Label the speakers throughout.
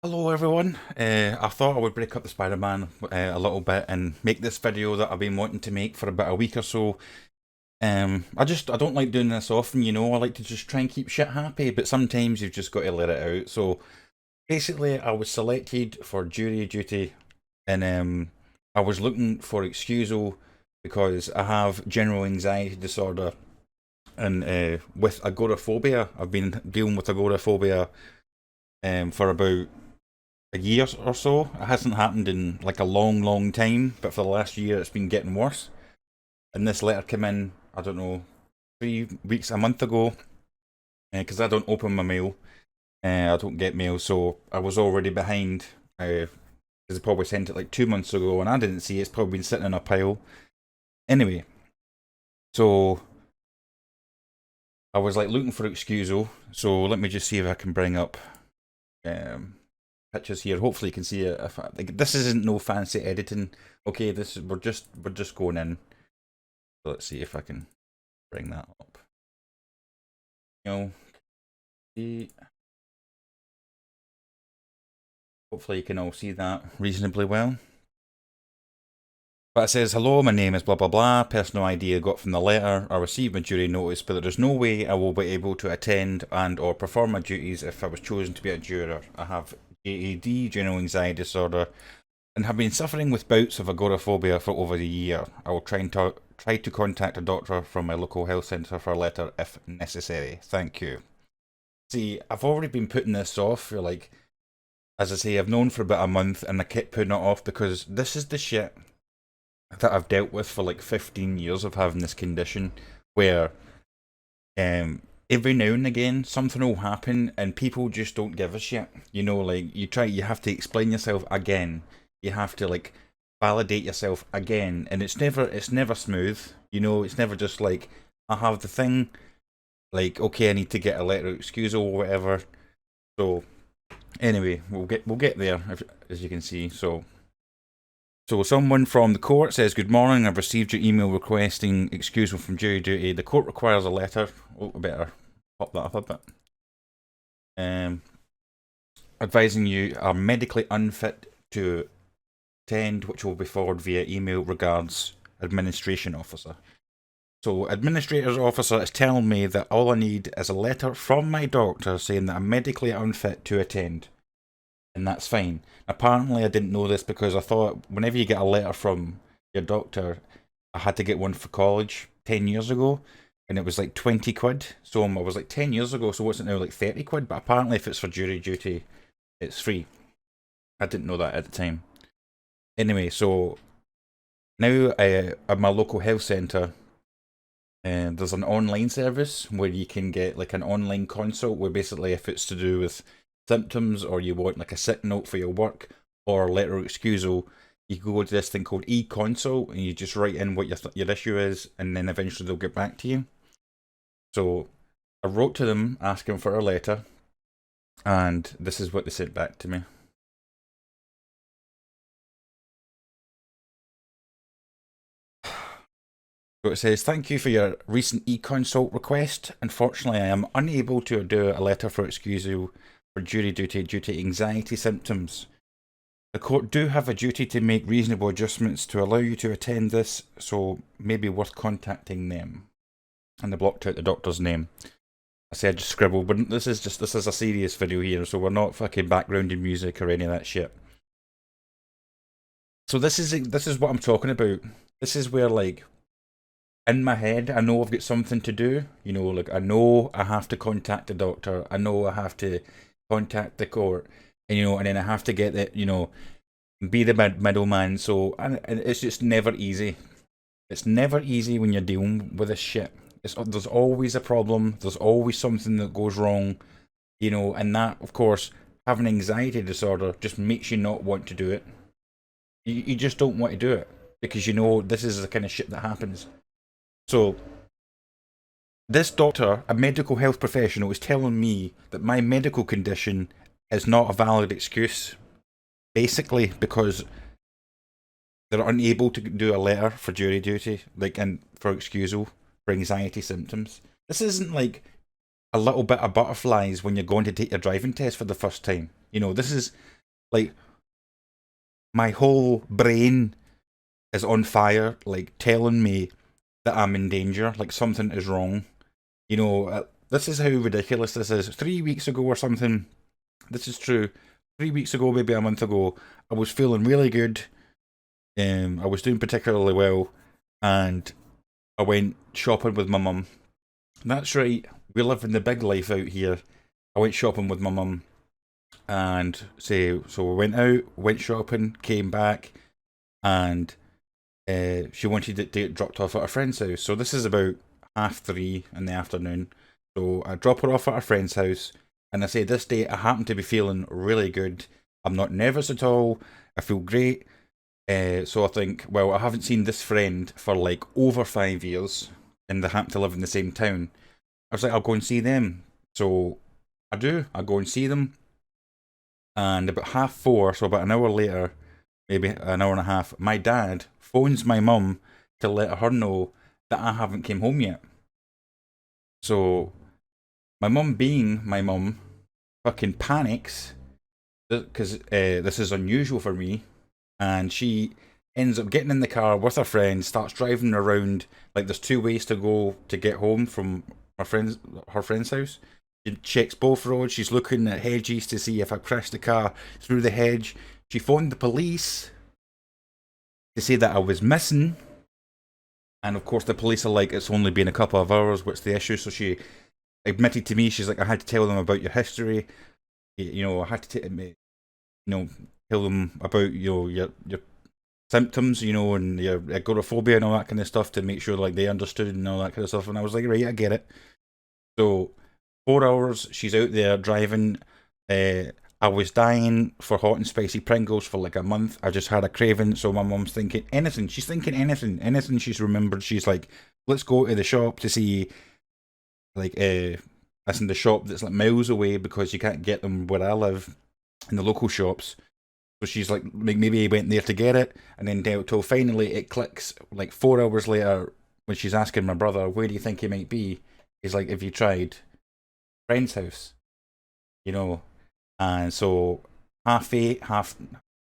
Speaker 1: Hello everyone. I thought I would break up the Spider-Man a little bit and make this video that I've been wanting to make for about a week or so. I don't like doing this often, you know. I like to just try and keep shit happy, but sometimes you've just got to let it out. So basically, I was selected for jury duty, and I was looking for excusal because I have general anxiety disorder, and with agoraphobia, I've been dealing with agoraphobia for about a year or so. It hasn't happened in like a long, long time, but for the last year it's been getting worse. And this letter came in, I don't know, 3 weeks, a month ago, because I don't open my mail. I don't get mail, so I was already behind. Because I probably sent it like 2 months ago, and I didn't see it. It's probably been sitting in a pile. Anyway, so I was like looking for excusal. So let me just see if I can bring up um, pictures here. Hopefully you can see it. If like, this isn't no fancy editing. Okay, this is we're just going in. So let's see if I can bring that up. You know, see, hopefully you can all see that reasonably well. But it says, hello, my name is blah blah blah, personal ID I got from the letter, I received my jury notice, but there is no way I will be able to attend and or perform my duties if I was chosen to be a juror. I have JAD, general anxiety disorder, and have been suffering with bouts of agoraphobia for over a year. I will try to contact a doctor from my local health centre for a letter if necessary. Thank you. See, I've already been putting this off for like, as I say, I've known for about a month and I kept putting it off because this is the shit that I've dealt with for like 15 years of having this condition where every now and again something will happen and people just don't give a shit. You know, like you have to explain yourself again. You have to like validate yourself again, and it's never smooth. You know, it's never just like I have the thing. Like, okay, I need to get a letter of excusal or whatever. So anyway, we'll get there as you can see. So someone from the court says, "Good morning. I've received your email requesting excusal from jury duty. The court requires a letter." Oh, I better pop that up a bit. Um, Advising you are medically unfit to attend, which will be forwarded via email. Regards, administration officer. So, administrator's officer is telling me that all I need is a letter from my doctor saying that I'm medically unfit to attend, and that's fine. Apparently, I didn't know this because I thought whenever you get a letter from your doctor, I had to get one for college 10 years ago, and it was like 20 quid. So I was like 10 years ago, so what's it now, like 30 quid? But apparently, if it's for jury duty, it's free. I didn't know that at the time. Anyway, so now at my local health centre, there's an online service where you can get like an online consult where basically if it's to do with symptoms or you want like a sick note for your work or a letter of excusal, you can go to this thing called e-consult and you just write in what your issue is and then eventually they'll get back to you. So I wrote to them asking for a letter and this is what they sent back to me. So it says, thank you for your recent e-consult request. Unfortunately, I am unable to do a letter for excusal for jury duty due to anxiety symptoms. The court do have a duty to make reasonable adjustments to allow you to attend this, so maybe worth contacting them. And they blocked out the doctor's name. I said just scribble, but this is a serious video here, so we're not fucking backgrounding music or any of that shit. So this is what I'm talking about. This is where like in my head I know I've got something to do. You know, like I know I have to contact the doctor. I know I have to contact the court, and you know, and then I have to get it. You know, be the middleman. So and it's just never easy. It's never easy when you're dealing with this shit. There's always a problem. There's always something that goes wrong. You know, and that of course having anxiety disorder just makes you not want to do it. You just don't want to do it because you know this is the kind of shit that happens. So this doctor, a medical health professional, is telling me that my medical condition is not a valid excuse, basically because they're unable to do a letter for jury duty, like and for excusal for anxiety symptoms. This isn't like a little bit of butterflies when you're going to take your driving test for the first time. You know, this is like my whole brain is on fire, like telling me that I'm in danger, like something is wrong. You know, this is how ridiculous this is. 3 weeks ago or something, this is true. 3 weeks ago, maybe a month ago, I was feeling really good. I was doing particularly well, and I went shopping with my mum. That's right, we're living the big life out here. I went shopping with my mum, and so we went out, went shopping, came back, and she wanted it to get dropped off at her friend's house. So this is about 3:30 in the afternoon. So I drop her off at her friend's house, and I say this day I happen to be feeling really good. I'm not nervous at all. I feel great. So I think, well, I haven't seen this friend for like over 5 years, and they happen to live in the same town. I was like, I'll go and see them. So I do. I go and see them, and about 4:30, so about an hour later, maybe an hour and a half, my dad phones my mum to let her know that I haven't came home yet. So my mum, being my mum, fucking panics because this is unusual for me, and she ends up getting in the car with her friend, starts driving around. Like there's two ways to go to get home from her friend's house. She checks both roads. She's looking at hedges to see if I crashed the car through the hedge. She phoned the police to say that I was missing. And of course, the police are like, it's only been a couple of hours. What's the issue? So she admitted to me, she's like, I had to tell them about your history. You know, I had to, tell them about your symptoms, and your agoraphobia and all that kind of stuff to make sure like they understood and all that kind of stuff. And I was like, right, I get it. So 4 hours, she's out there driving. I was dying for hot and spicy Pringles for like a month. I just had a craving, so my mum's thinking anything. She's thinking anything she's remembered. She's like, let's go to the shop to see, like, that's in the shop that's like miles away because you can't get them where I live in the local shops. So she's like maybe he went there to get it, and then till finally it clicks. Like 4 hours later, when she's asking my brother, where do you think he might be? He's like, have you tried friend's house? You know, and so 8:30,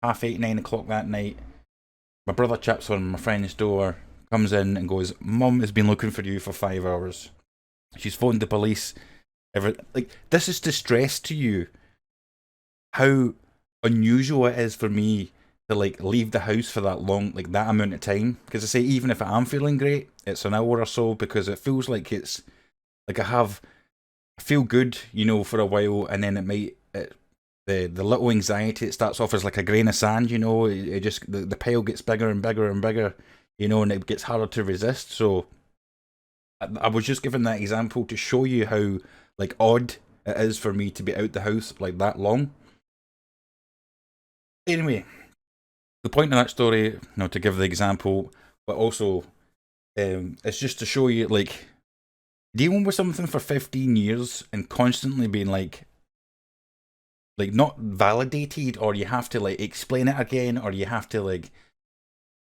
Speaker 1: half 8, 9 o'clock that night, my brother chaps on my friend's door, comes in and goes, Mum has been looking for you for 5 hours. She's phoned the police. Like, this is distress to you. How unusual it is for me to like leave the house for that long, like that amount of time. Because I say, even if I am feeling great, it's an hour or so because it feels like it's like I feel good, for a while, and then the little anxiety, it starts off as like a grain of sand, it just the pile gets bigger and bigger and bigger, and it gets harder to resist. So I was just giving that example to show you how like odd it is for me to be out the house like that long. Anyway, the point of that story, to give the example, but also it's just to show you like dealing with something for 15 years and constantly being like not validated, or you have to like explain it again, or you have to like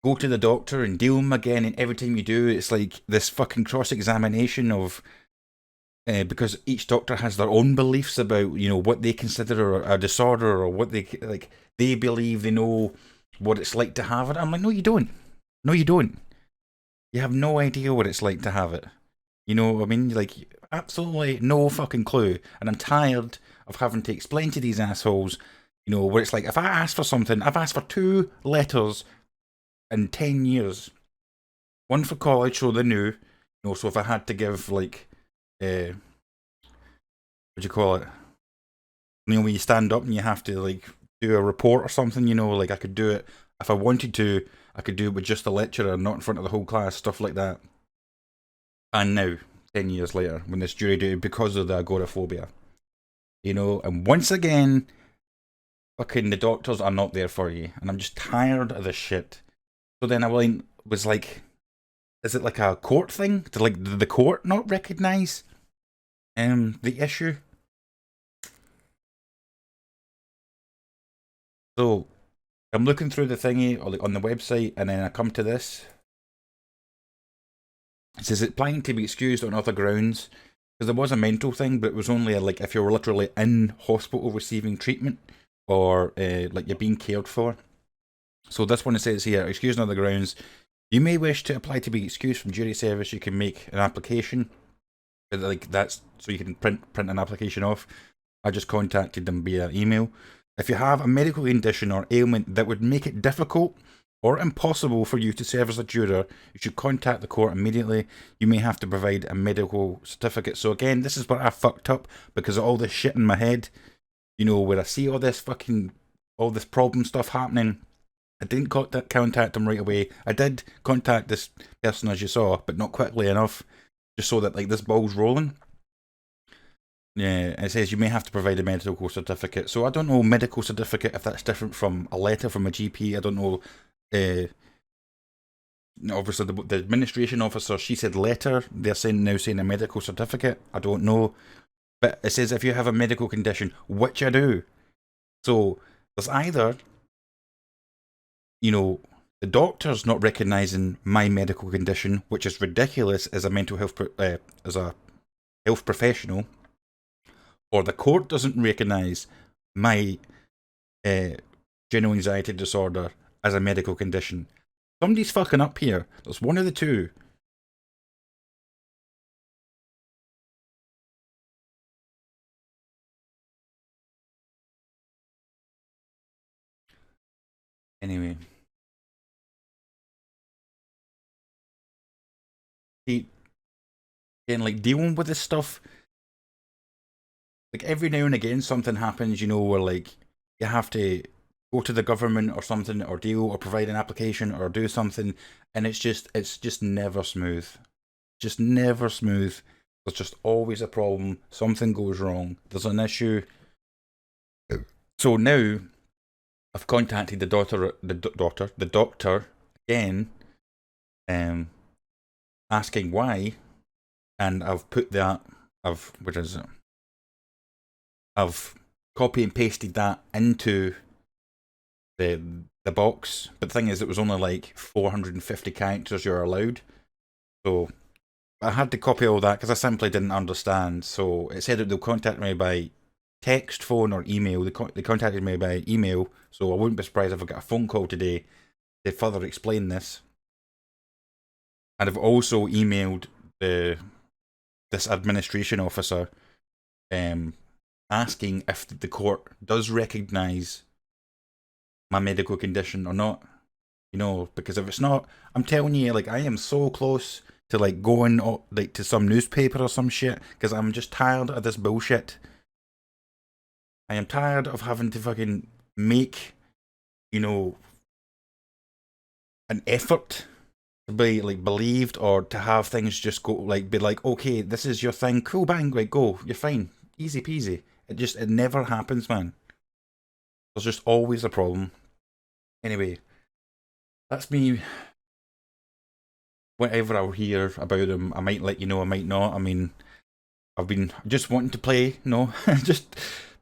Speaker 1: go to the doctor and deal them again, and every time you do, it's like this fucking cross-examination of because each doctor has their own beliefs about what they consider a disorder, or what they believe they know what it's like to have it. I'm like, no, you don't. No, you don't. You have no idea what it's like to have it. You know what I mean? Like, absolutely no fucking clue. And I'm tired of having to explain to these assholes, where it's like, if I ask for something, I've asked for 2 letters in 10 years. One for college, so they knew. So if I had to give, like, what do you call it? When you stand up and you have to, like, do a report or something, like I could do it. If I wanted to, I could do it with just the lecturer, not in front of the whole class, stuff like that. And now, 10 years later, when it's jury duty because of the agoraphobia. And once again, fucking the doctors are not there for you. And I'm just tired of this shit. So then I was like, is it like a court thing? Did the court not recognise the issue? So I'm looking through the thingy or like on the website, and then I come to this. It says it planning to be excused on other grounds. because there was a mental thing, but it was only like if you were literally in hospital receiving treatment or like you're being cared for. So this one, it says here, excused on other grounds, you may wish to apply to be excused from jury service. You can make an application, like that's so you can print an application off. I just contacted them via email. If you have a medical condition or ailment that would make it difficult or impossible for you to serve as a juror, you should contact the court immediately. You may have to provide a medical certificate. So again, this is where I fucked up because of all this shit in my head. You know, where I see all this problem stuff happening. I didn't contact them right away. I did contact this person, as you saw, but not quickly enough, just so that like this ball's rolling. Yeah, it says you may have to provide a medical certificate. So I don't know medical certificate if that's different from a letter from a GP. I don't know. Obviously, the administration officer, she said letter. They're now saying a medical certificate. I don't know, but it says if you have a medical condition, which I do. So there's either, you know, the doctor's not recognising my medical condition, which is ridiculous as a mental health as a health professional, or the court doesn't recognise my general anxiety disorder as a medical condition. Somebody's fucking up here. There's one of the two. Anyway. See, again, like dealing with this stuff, like every now and again something happens, you know, where like you have to go to the government or something, or deal or provide an application or do something, and it's just never smooth. Just never smooth. There's just always a problem. Something goes wrong. There's an issue. So now I've contacted the doctor again, asking why, and I've put that I've copy and pasted that into the box. But the thing is, it was only like 450 characters you're allowed, so I had to copy all that because I simply didn't understand. So it said that they'll contact me by text, phone, or email. They contacted me by email, so I wouldn't be surprised if I got a phone call today to further explain this. And I've also emailed this administration officer, asking if the court does recognise my medical condition or not. You know, because if it's not, I'm telling you, like I am so close to like going like to some newspaper or some shit, because I'm just tired of this bullshit. I am tired of having to fucking make, you know, an effort to be like believed, or to have things just go like be like, okay, this is your thing, cool, bang, like go, you're fine, easy peasy. It never happens, man. There's just always a problem. Anyway, that's me. Whatever I'll hear about them, I might let you know, I might not. I mean, I've been just wanting to play, just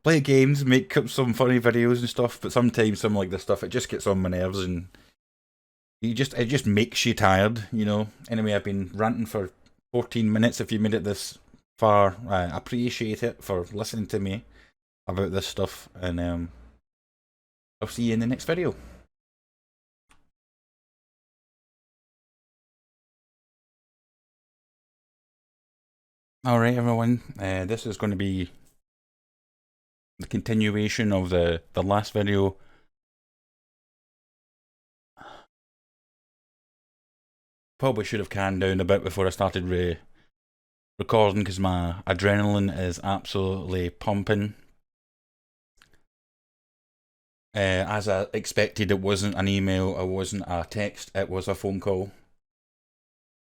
Speaker 1: play games, make up some funny videos and stuff, but sometimes some like this stuff, it just gets on my nerves, and it just makes you tired, you know. Anyway, I've been ranting for 14 minutes. If you made it this far, I appreciate it for listening to me about this stuff, and I'll see you in the next video. Alright everyone, this is going to be the continuation of the last video. Probably should have calmed down a bit before I started recording, because my adrenaline is absolutely pumping. As I expected, it wasn't an email, it wasn't a text, it was a phone call.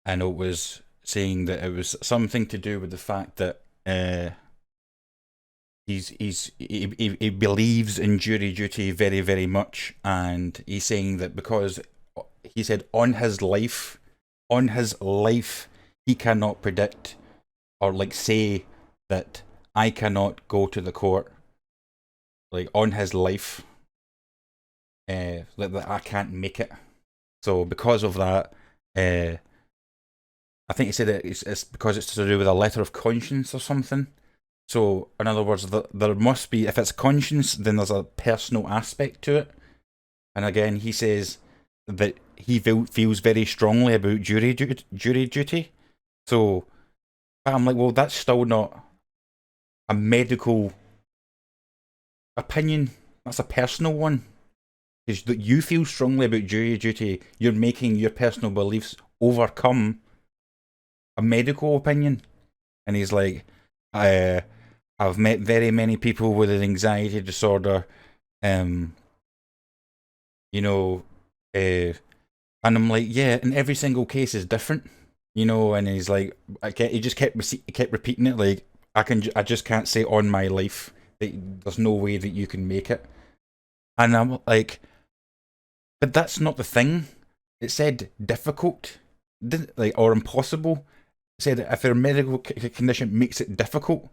Speaker 1: And it was saying that it was something to do with the fact that he believes in jury duty very, very much, and he's saying that because he said on his life, he cannot predict or like say that I cannot go to the court, like on his life, that I can't make it. So because of that, I think he said it's because it's to do with a letter of conscience or something. So, in other words, there must be, if it's conscience, then there's a personal aspect to it. And again, he says that he feels very strongly about jury duty. So, I'm like, well, that's still not a medical opinion. That's a personal one. Because that you feel strongly about jury duty, you're making your personal beliefs overcome a medical opinion. And he's like, I, I've met very many people with an anxiety disorder, um, you know, and I'm like, yeah, and every single case is different, And he's like, he just he kept repeating it, like, I just can't say on my life that there's no way that you can make it, and I'm like, but that's not the thing. It said difficult, like, or impossible. It said if a medical condition makes it difficult,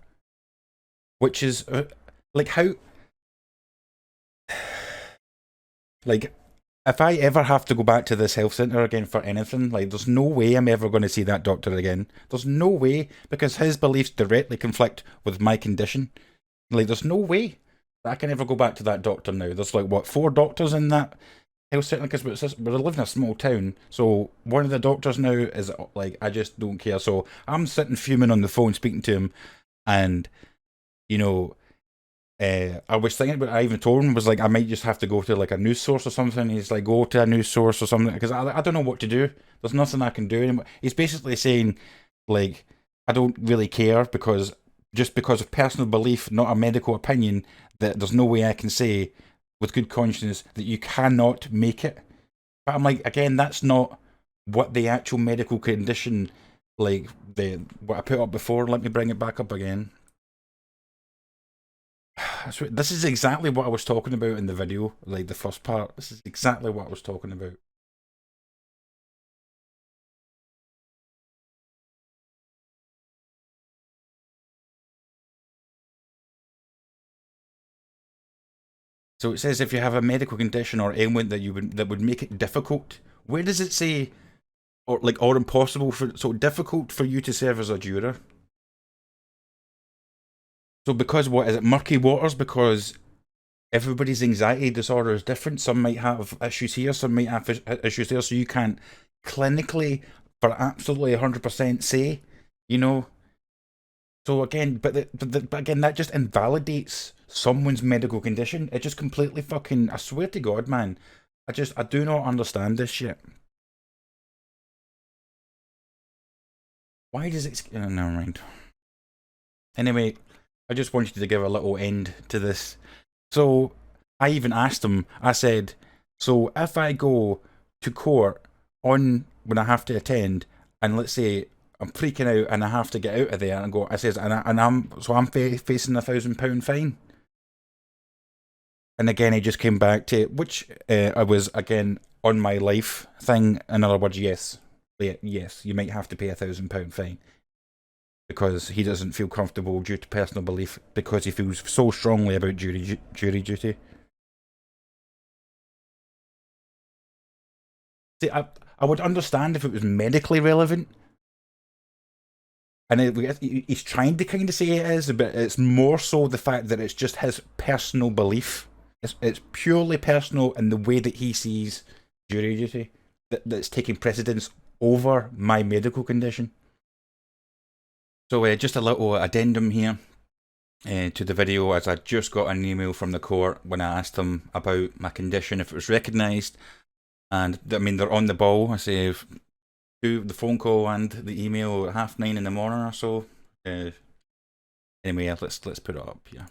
Speaker 1: which is like how, like, if I ever have to go back to this health centre again for anything, like, there's no way I'm ever going to see that doctor again. There's no way, because his beliefs directly conflict with my condition. Like, there's no way that I can ever go back to that doctor now. There's like, what, 4 doctors in that health centre? Because we live in a small town, so one of the doctors now is like, I just don't care. So I'm sitting fuming on the phone speaking to him, and, you know, I was thinking about. I even told him, was like, I might just have to go to like a news source or something. He's like, go to a news source or something, because I don't know what to do. There's nothing I can do anymore. He's basically saying, like, I don't really care, because just because of personal belief, not a medical opinion, that there's no way I can say with good conscience that you cannot make it. But I'm like, again, that's not what the actual medical condition, like, the what I put up before. Let me bring it back up again. This is exactly what I was talking about in the video, like the first part. This is exactly what I was talking about. So it says if you have a medical condition or ailment that would make it difficult. Where does it say, or impossible for, so difficult for you to serve as a juror? So because, what is it, murky waters? Because everybody's anxiety disorder is different. Some might have issues here, some might have issues there. So you can't clinically, for absolutely 100% say, you know. So again, but again, that just invalidates someone's medical condition. It just completely fucking. I swear to God, man. I do not understand this shit. Why does it? Never mind. Anyway, I just wanted to give a little end to this. So I even asked him. I said, so if I go to court on when I have to attend, and let's say I'm freaking out and I have to get out of there and go, I says, I'm facing £1,000 fine. And again, he just came back to which I was again on my life thing. In other words, yes, yes, you might have to pay £1,000 fine because he doesn't feel comfortable due to personal belief, because he feels so strongly about jury duty. See, I would understand if it was medically relevant, and he's trying to kind of say it is, but it's more so the fact that it's just his personal belief. It's purely personal in the way that he sees jury duty that's taking precedence over my medical condition. So just a little addendum here to the video, as I just got an email from the court when I asked them about my condition, if it was recognised, and I mean they're on the ball. I say do the phone call and the email at 9:30 in the morning or so. Anyway, let's put it up here.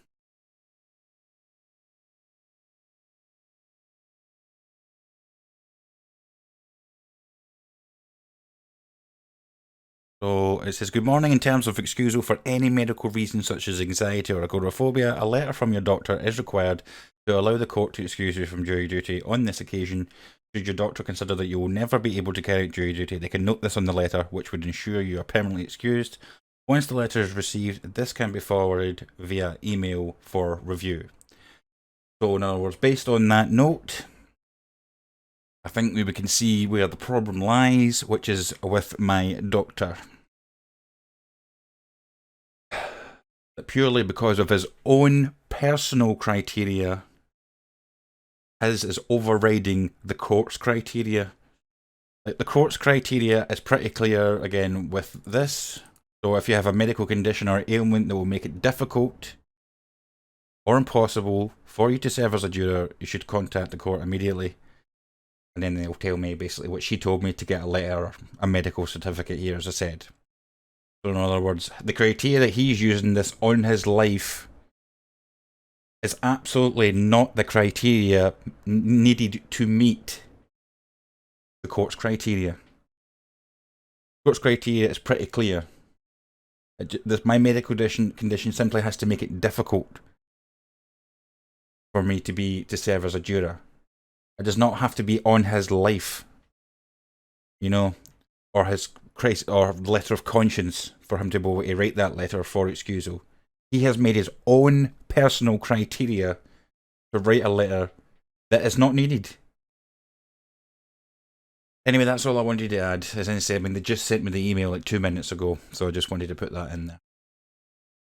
Speaker 1: So it says, good morning. In terms of excusal for any medical reason such as anxiety or agoraphobia, a letter from your doctor is required to allow the court to excuse you from jury duty. On this occasion, should your doctor consider that you will never be able to carry out jury duty, they can note this on the letter, which would ensure you are permanently excused. Once the letter is received, this can be forwarded via email for review. So in other words, based on that note, I think we can see where the problem lies, which is with my doctor. Purely because of his own personal criteria, his is overriding the court's criteria. Like, the court's criteria is pretty clear again with this. So if you have a medical condition or ailment that will make it difficult or impossible for you to serve as a juror, you should contact the court immediately. And then they'll tell me basically what she told me to get a letter, a medical certificate here, as I said. So in other words, the criteria that he's using this on his life is absolutely not the criteria needed to meet the court's criteria. The court's criteria is pretty clear. My medical condition simply has to make it difficult for me to serve as a juror. It does not have to be on his life, you know, or his or letter of conscience for him to be able to write that letter for excusal. He has made his own personal criteria to write a letter that is not needed. Anyway, that's all I wanted to add. As I said, they just sent me the email like 2 minutes ago, so I just wanted to put that in there.